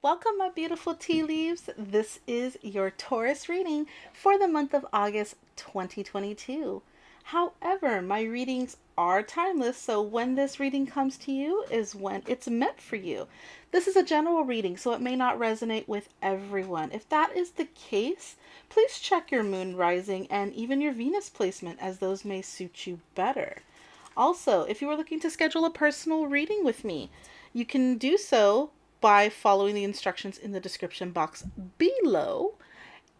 Welcome, my beautiful tea leaves. This is your Taurus reading for the month of August 2022. However, my readings are timeless, so when this reading comes to you is when it's meant for you. This is a general reading, so it may not resonate with everyone. If that is the case, please check your moon rising and even your Venus placement, as those may suit you better. Also, if you are looking to schedule a personal reading with me, you can do so by following the instructions in the description box below.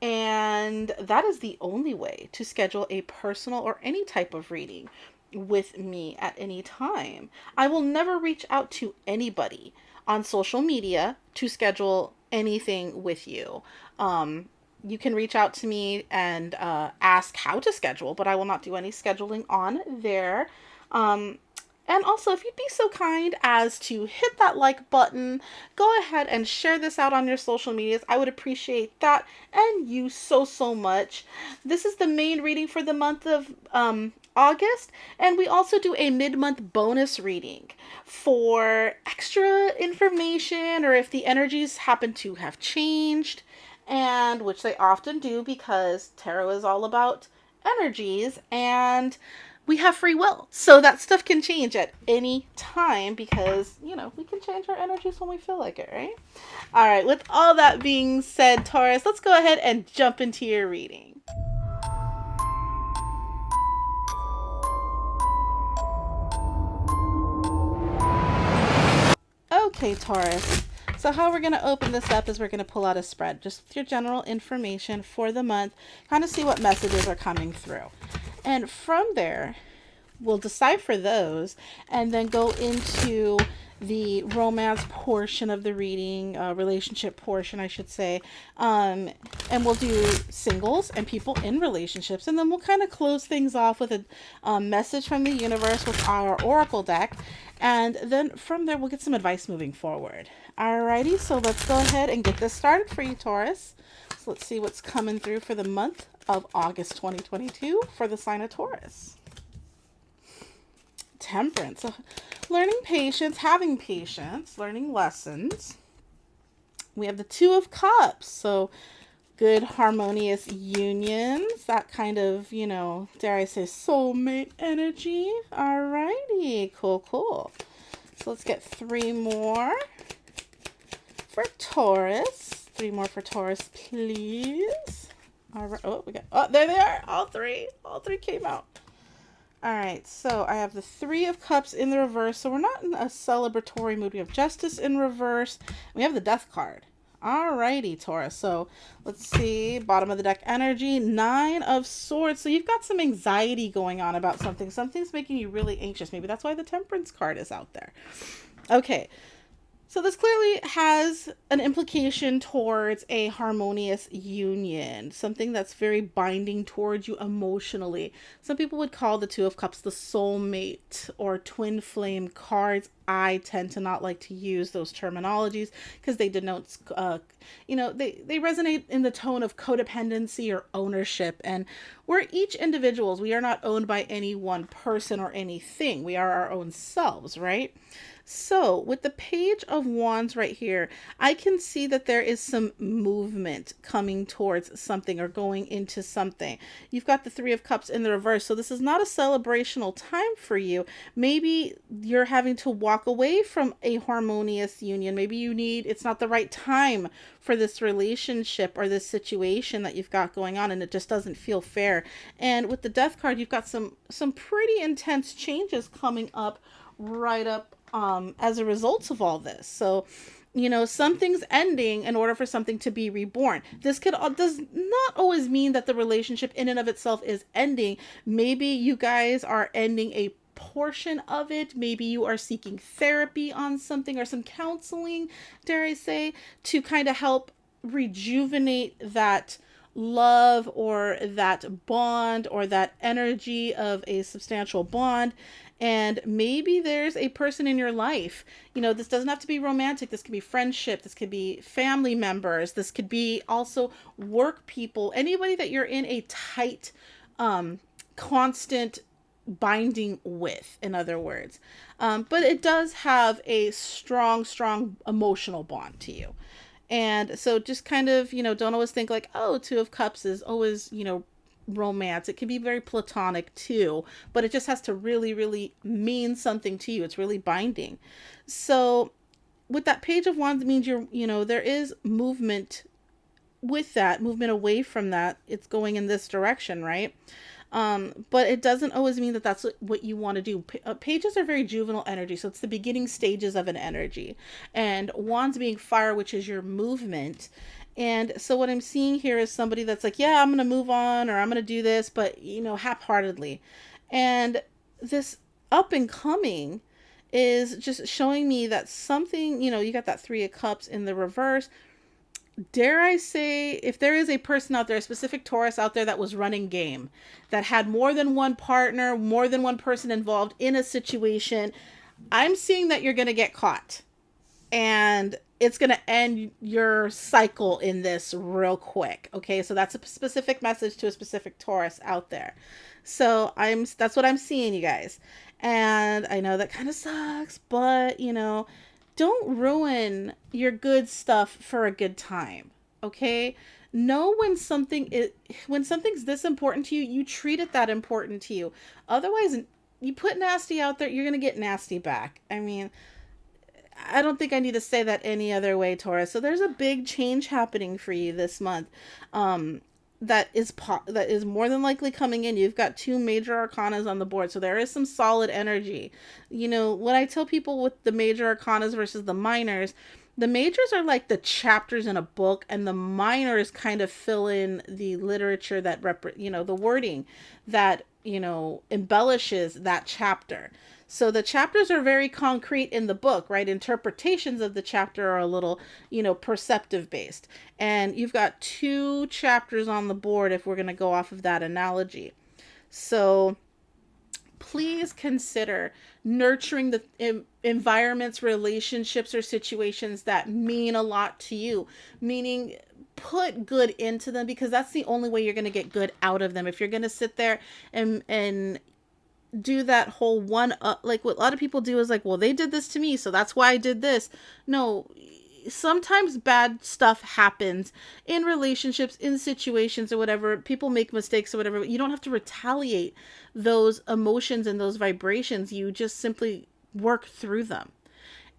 And that is the only way to schedule a personal or any type of reading with me at any time. I will never reach out to anybody on social media to schedule anything with you. You can reach out to me and ask how to schedule, but I will not do any scheduling on there. And also, if you'd be so kind as to hit that like button, go ahead and share this out on your social medias. I would appreciate that and you so much. This is the main reading for the month of August, and we also do a mid-month bonus reading for extra information, or if the energies happen to have changed, and which they often do because tarot is all about energies, and we have free will. So that stuff can change at any time because, we can change our energies when we feel like it, right? All right, with all that being said, Taurus, let's go ahead and jump into your reading. Okay, Taurus. So how we're going to open this up is we're going to pull out a spread, just with your general information for the month, kind of see what messages are coming through. And from there, we'll decipher those and then go into the romance portion of the reading, relationship portion, I should say. And we'll do singles and people in relationships. And then we'll kind of close things off with a message from the universe with our oracle deck. And then from there, we'll get some advice moving forward. Alrighty, so let's go ahead and get this started for you, Taurus. So let's see what's coming through for the month of August 2022 for the sign of Taurus. Temperance. So learning patience, having patience, learning lessons. We have the Two of Cups. So good harmonious unions, that kind of, dare I say, soulmate energy. Alrighty, cool. So let's get three more for Taurus. Three more for Taurus, please. All right. There they are. All three came out. All right, so I have the Three of Cups in the reverse. So we're not in a celebratory mood. We have Justice in reverse. We have the Death card. All righty, Taurus. So let's see. Bottom of the deck energy. Nine of Swords. So you've got some anxiety going on about something. Something's making you really anxious. Maybe that's why the Temperance card is out there. Okay. So this clearly has an implication towards a harmonious union, something that's very binding towards you emotionally. Some people would call the Two of Cups the soulmate or twin flame cards. I tend to not like to use those terminologies because they denote, they resonate in the tone of codependency or ownership. And we're each individuals. We are not owned by any one person or anything. We are our own selves, right? So with the Page of Wands right here, I can see that there is some movement coming towards something or going into something. You've got the Three of Cups in the reverse. So this is not a celebrational time for you. Maybe you're having to walk away from a harmonious union. Maybe it's not the right time for this relationship or this situation that you've got going on, and it just doesn't feel fair. And with the Death card, you've got some pretty intense changes coming up right up as a result of all this. So, something's ending in order for something to be reborn. This does not always mean that the relationship in and of itself is ending. Maybe you guys are ending a portion of it. Maybe you are seeking therapy on something or some counseling, dare I say, to kind of help rejuvenate that love or that bond or that energy of a substantial bond. And maybe there's a person in your life, this doesn't have to be romantic. This could be friendship. This could be family members. This could be also work people, anybody that you're in a tight, constant binding with, in other words. But it does have a strong emotional bond to you. And so just kind of, don't always think like, oh, Two of Cups is always, romance. It can be very platonic too, but it just has to really, really mean something to you. It's really binding. So with that Page of Wands means there is movement with that, movement away from that. It's going in this direction, right? But it doesn't always mean that that's what you want to do. Pages are very juvenile energy, so it's the beginning stages of an energy. And Wands being fire, which is your movement. And so what I'm seeing here is somebody that's like, yeah, I'm going to move on, or I'm going to do this, but, half-heartedly. And this up and coming is just showing me that something, you got that Three of Cups in the reverse. Dare I say, if there is a person out there, a specific Taurus out there that was running game, that had more than one partner, more than one person involved in a situation, I'm seeing that you're going to get caught. And it's going to end your cycle in this real quick. Okay, so that's a specific message to a specific Taurus out there. So that's what I'm seeing, you guys. And I know that kind of sucks, but don't ruin your good stuff for a good time. Okay? Know when something's this important to you, you treat it that important to you. Otherwise, you put nasty out there, you're going to get nasty back. I mean, I don't think I need to say that any other way, Taurus. So there's a big change happening for you this month. That is more than likely coming in. You've got 2 major arcanas on the board, so there is some solid energy. When I tell people with the major arcanas versus the minors, the majors are like the chapters in a book, and the minors kind of fill in the literature that the wording that embellishes that chapter. So the chapters are very concrete in the book, right? Interpretations of the chapter are a little, perceptive based. And you've got 2 chapters on the board if we're going to go off of that analogy. So please consider nurturing the environments, relationships, or situations that mean a lot to you. Meaning, put good into them, because that's the only way you're going to get good out of them. If you're going to sit there and do that whole like what a lot of people do is like, well, they did this to me, so that's why I did this. No, sometimes bad stuff happens in relationships, in situations, or whatever. People make mistakes or whatever. You don't have to retaliate those emotions and those vibrations. You just simply work through them.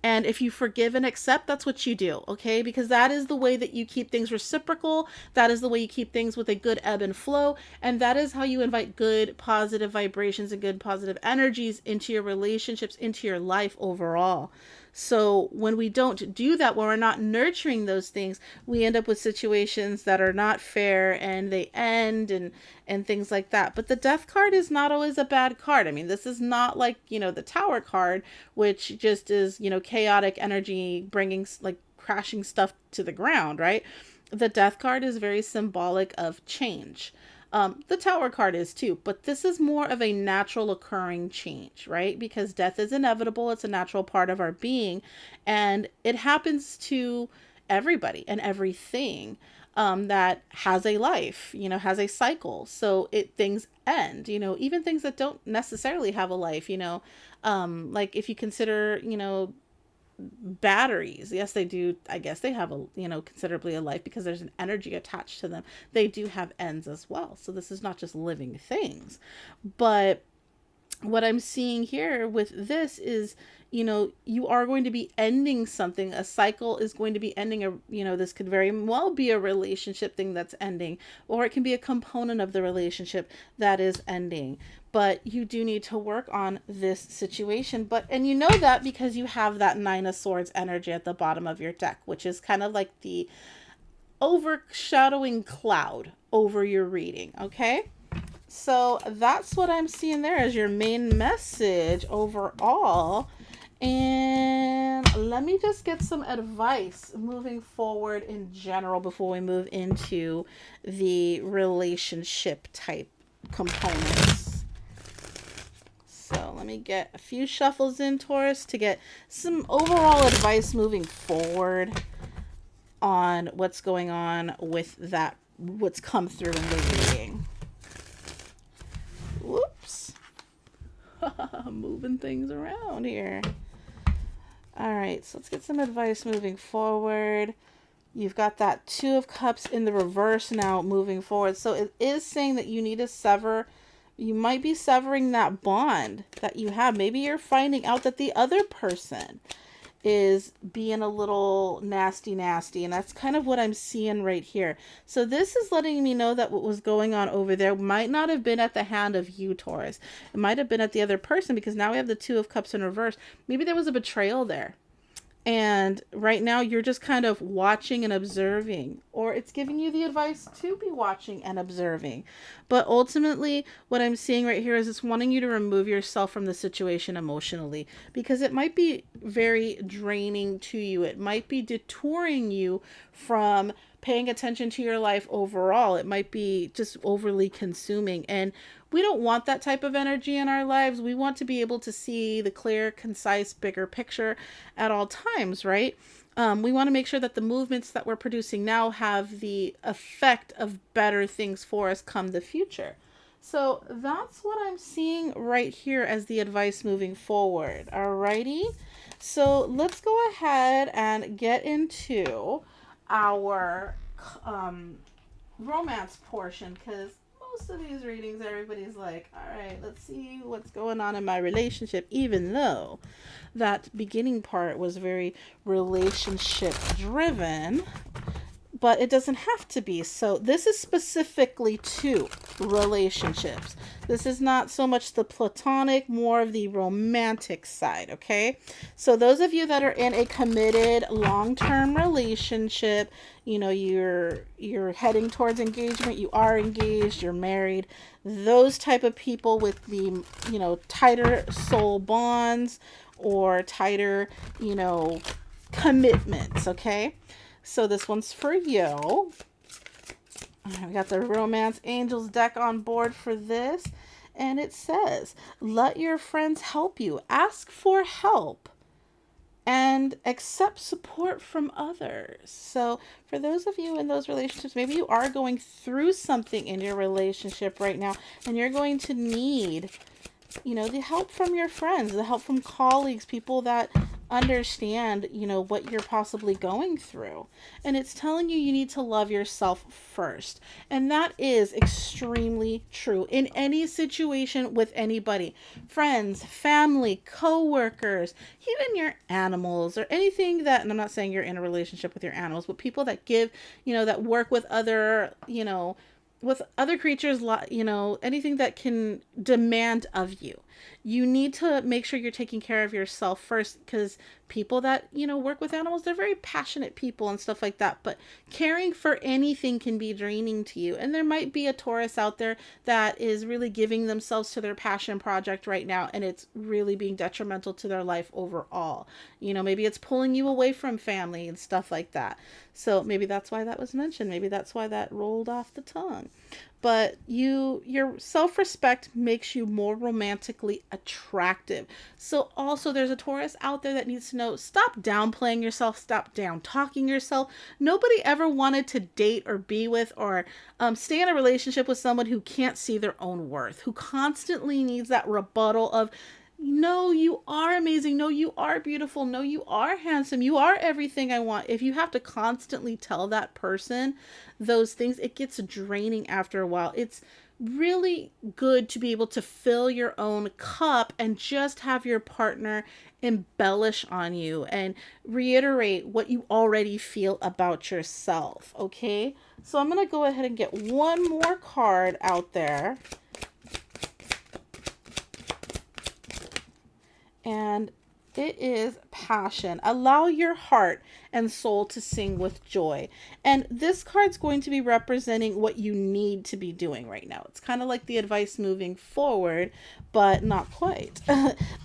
And if you forgive and accept, that's what you do, okay? Because that is the way that you keep things reciprocal. That is the way you keep things with a good ebb and flow. And that is how you invite good, positive vibrations and good, positive energies into your relationships, into your life overall. So when we don't do that, when we're not nurturing those things, we end up with situations that are not fair, and they end and things like that. But the Death card is not always a bad card. I mean, this is not like, the Tower card, which just is, chaotic energy bringing, like, crashing stuff to the ground, right? The Death card is very symbolic of change. The Tower card is too, but this is more of a natural occurring change, right? Because death is inevitable. It's a natural part of our being, and it happens to everybody and everything that has a life, has a cycle. So things end, even things that don't necessarily have a life, like if you consider, batteries, yes, they do. I guess they have considerably a life, because there's an energy attached to them. They do have ends as well. So this is not just living things. But what I'm seeing here with this is, you are going to be ending something. A cycle is going to be ending. This could very well be a relationship thing that's ending, or it can be a component of the relationship that is ending. But you do need to work on this situation. And you know that because you have that 9 of Swords energy at the bottom of your deck, which is kind of like the overshadowing cloud over your reading. Okay. So that's what I'm seeing there as your main message overall. And let me just get some advice moving forward in general before we move into the relationship type components. So let me get a few shuffles in, Taurus, to get some overall advice moving forward on what's going on with that, what's come through in the reading. Whoops. Moving things around here. All right, so let's get some advice moving forward. You've got that Two of Cups in the reverse now moving forward. So it is saying that you need to sever. You might be severing that bond that you have. Maybe you're finding out that the other person is being a little nasty. And that's kind of what I'm seeing right here. So this is letting me know that what was going on over there might not have been at the hand of you, Taurus. It might have been at the other person, because now we have the Two of Cups in reverse. Maybe there was a betrayal there. And right now you're just kind of watching and observing, or it's giving you the advice to be watching and observing. But ultimately, what I'm seeing right here is it's wanting you to remove yourself from the situation emotionally, because it might be very draining to you. It might be detouring you from paying attention to your life overall. It might be just overly consuming. And we don't want that type of energy in our lives. We want to be able to see the clear, concise, bigger picture at all times, right? We want to make sure that the movements that we're producing now have the effect of better things for us come the future. So that's what I'm seeing right here as the advice moving forward. Alrighty. So let's go ahead and get into our romance portion, because most of these readings, everybody's like, all right, let's see what's going on in my relationship, even though that beginning part was very relationship driven, but it doesn't have to be. So this is specifically to relationships. This is not so much the platonic, more of the romantic side, okay? So those of you that are in a committed long-term relationship, you know, you're heading towards engagement, you are engaged, you're married, those type of people with the, you know, tighter soul bonds or tighter, you know, commitments, okay? So this one's for you. We got the Romance Angels deck on board for this. And it says, let your friends help you. Ask for help. And accept support from others. So for those of you in those relationships, maybe you are going through something in your relationship right now, and you're going to need, you know, the help from your friends, the help from colleagues, people that understand, you know, what you're possibly going through. And it's telling you need to love yourself first. And that is extremely true in any situation with anybody. Friends, family, co-workers, even your animals, or anything that, and I'm not saying you're in a relationship with your animals, but people that give, you know, that work with other, you know, with other creatures, you know, anything that can demand of you. You need to make sure you're taking care of yourself first, because people that, you know, work with animals, they're very passionate people and stuff like that. But caring for anything can be draining to you. And there might be a Taurus out there that is really giving themselves to their passion project right now, and it's really being detrimental to their life overall. You know, maybe it's pulling you away from family and stuff like that. So maybe that's why that was mentioned. Maybe that's why that rolled off the tongue. But your self-respect makes you more romantically attractive. So also there's a Taurus out there that needs to know, stop downplaying yourself, stop down talking yourself. Nobody ever wanted to date or be with or stay in a relationship with someone who can't see their own worth, who constantly needs that rebuttal of, no, you are amazing. No, you are beautiful. No, you are handsome. You are everything I want. If you have to constantly tell that person those things, it gets draining after a while. It's really good to be able to fill your own cup and just have your partner embellish on you and reiterate what you already feel about yourself. Okay, so I'm going to go ahead and get one more card out there. And it is passion. Allow your heart and soul to sing with joy. And this card's going to be representing what you need to be doing right now. It's kind of like the advice moving forward, but not quite.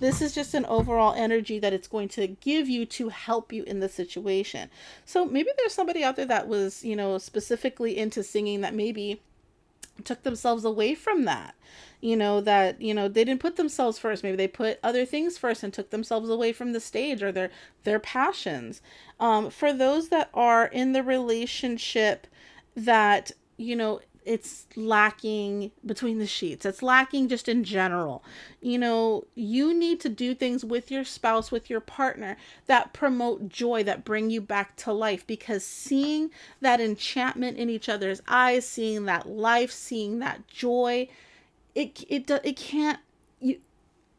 This is just an overall energy that it's going to give you to help you in the situation. So maybe there's somebody out there that was, you know, specifically into singing that maybe took themselves away from that. You know, that, you know, they didn't put themselves first. Maybe they put other things first and took themselves away from the stage or their passions. For those that are in the relationship that, you know, it's lacking between the sheets. It's lacking just in general. You know, you need to do things with your spouse, with your partner, that promote joy, that bring you back to life, because seeing that enchantment in each other's eyes, seeing that life, seeing that joy, it can't, you,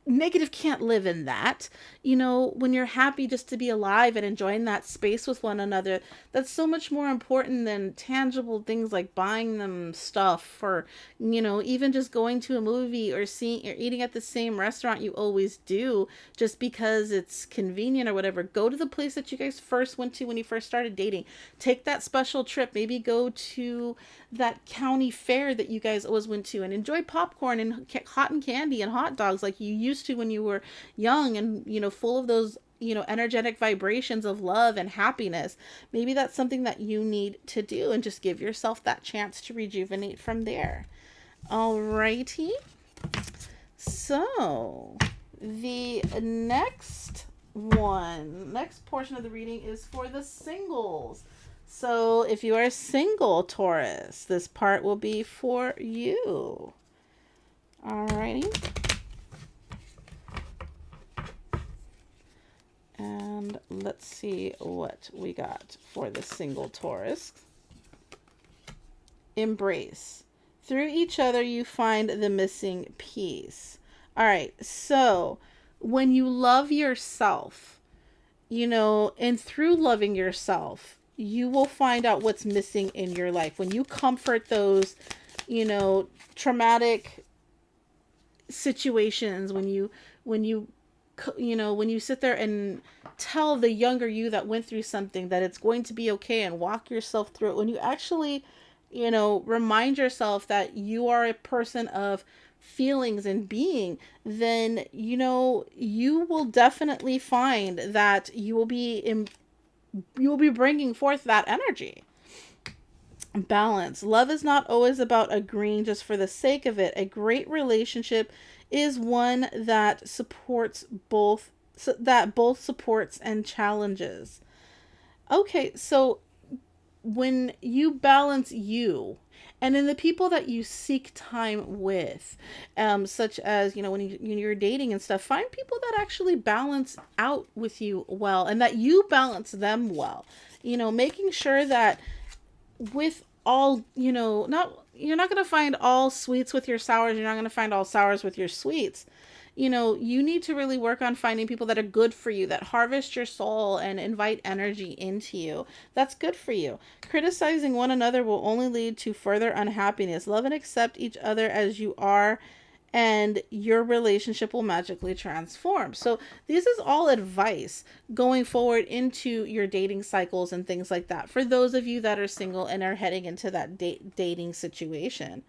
negative can't live in that. You know, when you're happy just to be alive and enjoying that space with one another, that's so much more important than tangible things like buying them stuff, or, you know, even just going to a movie or seeing or eating at the same restaurant you always do just because it's convenient or whatever. Go to the place that you guys first went to when you first started dating. Take that special trip. Maybe go to that county fair that you guys always went to and enjoy popcorn and cotton candy and hot dogs like you used to when you were young and, you know, full of those, you know, energetic vibrations of love and happiness. Maybe that's something that you need to do, and just give yourself that chance to rejuvenate from there. Alrighty. So the next portion of the reading is for the singles. So if you are single, Taurus, this part will be for you. Alrighty. And let's see what we got for the single Taurus. Embrace. Through each other, you find the missing piece. All right. So when you love yourself, you know, and through loving yourself, you will find out what's missing in your life. When you comfort those, you know, traumatic situations, when you sit there and tell the younger you that went through something that it's going to be okay and walk yourself through it, when you actually, you know, remind yourself that you are a person of feelings and being, then, you know, you will definitely find that you will be bringing forth that energy. Balance. Love is not always about agreeing just for the sake of it. A great relationship is one that both supports and challenges. Okay, so when you balance you and in the people that you seek time with, such as, you know, when you're dating and stuff, find people that actually balance out with you well and that you balance them well. You know, making sure that with all, you know, you're not going to find all sweets with your sours. You're not going to find all sours with your sweets. You know, you need to really work on finding people that are good for you, that harvest your soul and invite energy into you. That's good for you. Criticizing one another will only lead to further unhappiness. Love and accept each other as you are, and your relationship will magically transform. So this is all advice going forward into your dating cycles and things like that. For those of you that are single and are heading into that dating situation.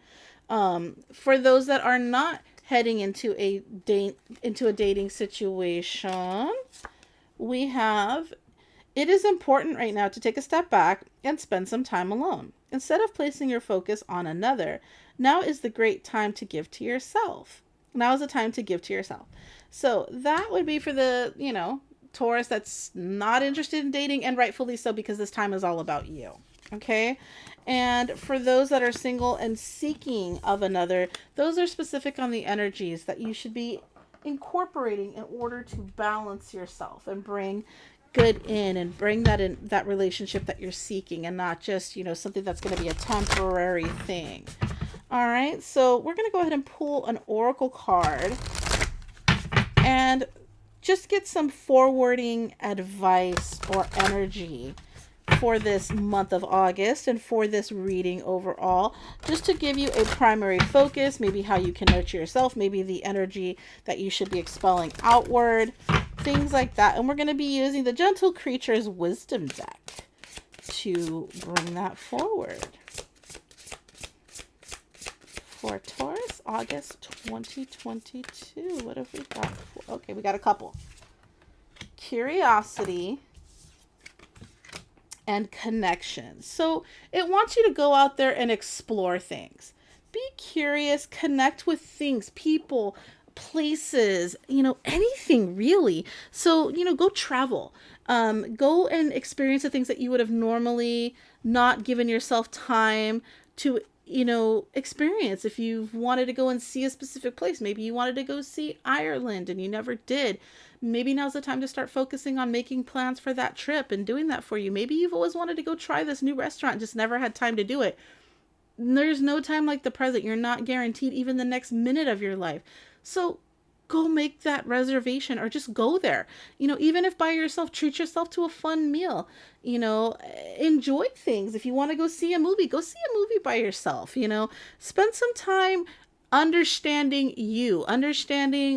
For those that are not heading into a dating situation, we have, it is important right now to take a step back and spend some time alone. Instead of placing your focus on another, now is the great time to give to yourself. Now is the time to give to yourself. So that would be for the, you know, Taurus that's not interested in dating, and rightfully so, because this time is all about you. Okay. And for those that are single and seeking of another, those are specific on the energies that you should be incorporating in order to balance yourself and bring good in and bring that in, that relationship that you're seeking, and not just, you know, something that's going to be a temporary thing. All right. So we're going to go ahead and pull an oracle card and just get some forwarding advice or energy for this month of August and for this reading overall, just to give you a primary focus, maybe how you can nurture yourself, maybe the energy that you should be expelling outward, things like that. And we're going to be using the Gentle Creatures Wisdom deck to bring that forward. For Taurus, August 2022. What have we got? Okay, we got a couple. Curiosity and connection. So it wants you to go out there and explore things. Be curious, connect with things, people, places, you know, anything really. So, you know, go travel. Go and experience the things that you would have normally not given yourself time to experience. If you've wanted to go and see a specific place, maybe you wanted to go see Ireland and you never did. Maybe now's the time to start focusing on making plans for that trip and doing that for you. Maybe you've always wanted to go try this new restaurant, just never had time to do it. There's no time like the present. You're not guaranteed even the next minute of your life. So go make that reservation or just go there. Even if by yourself, treat yourself to a fun meal. Enjoy things. If you want to go see a movie, go see a movie by yourself. Spend some time understanding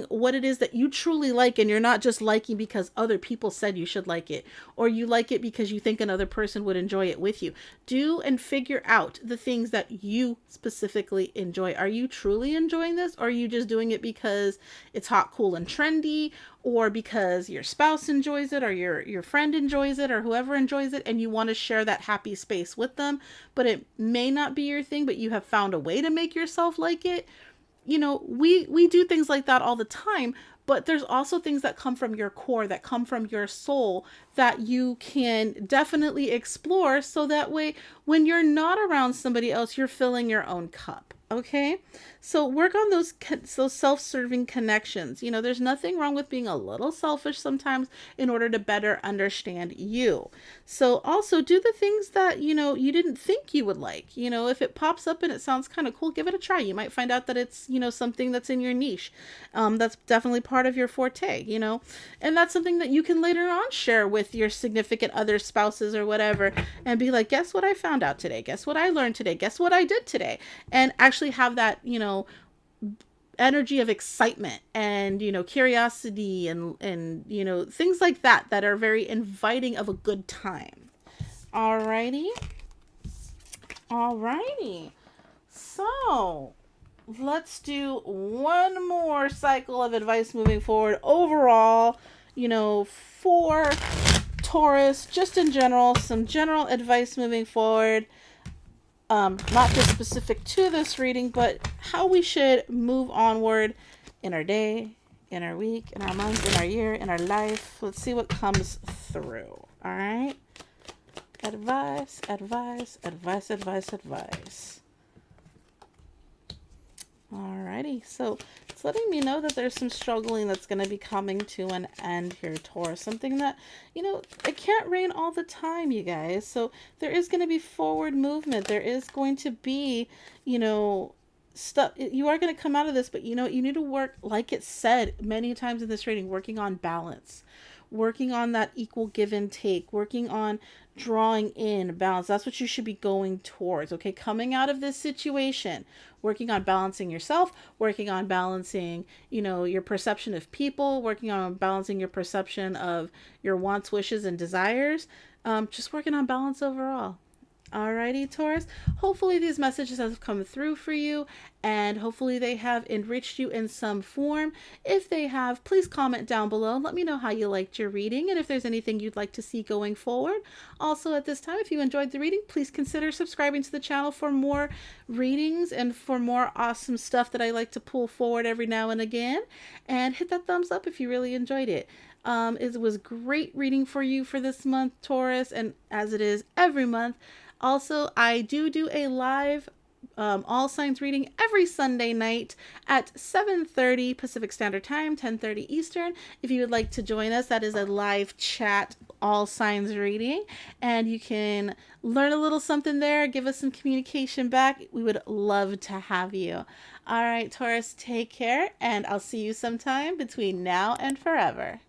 what it is that you truly like, and you're not just liking because other people said you should like it, or you like it because you think another person would enjoy it with you. Do and figure out the things that you specifically enjoy. Are you truly enjoying this, or are you just doing it because it's hot, cool, and trendy, or because your spouse enjoys it, or your friend enjoys it, or whoever enjoys it, and you want to share that happy space with them, but it may not be your thing, but you have found a way to make yourself like it? We do things like that all the time, but there's also things that come from your core, that come from your soul, that you can definitely explore, so that way when you're not around somebody else, you're filling your own cup. Okay, so work on those self-serving connections. There's nothing wrong with being a little selfish sometimes in order to better understand you. So also do the things that, you didn't think you would like. If it pops up and it sounds kind of cool, give it a try. You might find out that it's, something that's in your niche. That's definitely part of your forte, and that's something that you can later on share with your significant other, spouses, or whatever, and be like, guess what I found out today? Guess what I learned today? Guess what I did today? And actually have that, energy of excitement and, curiosity and, things like that are very inviting of a good time. Alrighty. So let's do one more cycle of advice moving forward. Overall, for Taurus, just in general, some general advice moving forward. Not just specific to this reading, but how we should move onward in our day, in our week, in our month, in our year, in our life. Let's see what comes through. All right. Advice. Alrighty, so it's letting me know that there's some struggling that's going to be coming to an end here, Taurus. Something that, it can't rain all the time, you guys. So there is going to be forward movement. There is going to be, stuff. You are going to come out of this, but you need to work, like it said many times in this reading, working on balance. Working on that equal give and take, working on drawing in balance. That's what you should be going towards. Okay, coming out of this situation, working on balancing yourself, working on balancing, your perception of people, working on balancing your perception of your wants, wishes, and desires. Just working on balance overall. Alrighty, Taurus. Hopefully these messages have come through for you, and hopefully they have enriched you in some form. If they have, please comment down below and let me know how you liked your reading and if there's anything you'd like to see going forward. Also, at this time, if you enjoyed the reading, please consider subscribing to the channel for more readings and for more awesome stuff that I like to pull forward every now and again. And hit that thumbs up if you really enjoyed it. It was great reading for you for this month, Taurus, and as it is every month. Also, I do a live all signs reading every Sunday night at 7:30 Pacific Standard Time, 10:30 Eastern. If you would like to join us, that is a live chat all signs reading, and you can learn a little something there, give us some communication back. We would love to have you. All right, Taurus, take care, and I'll see you sometime between now and forever.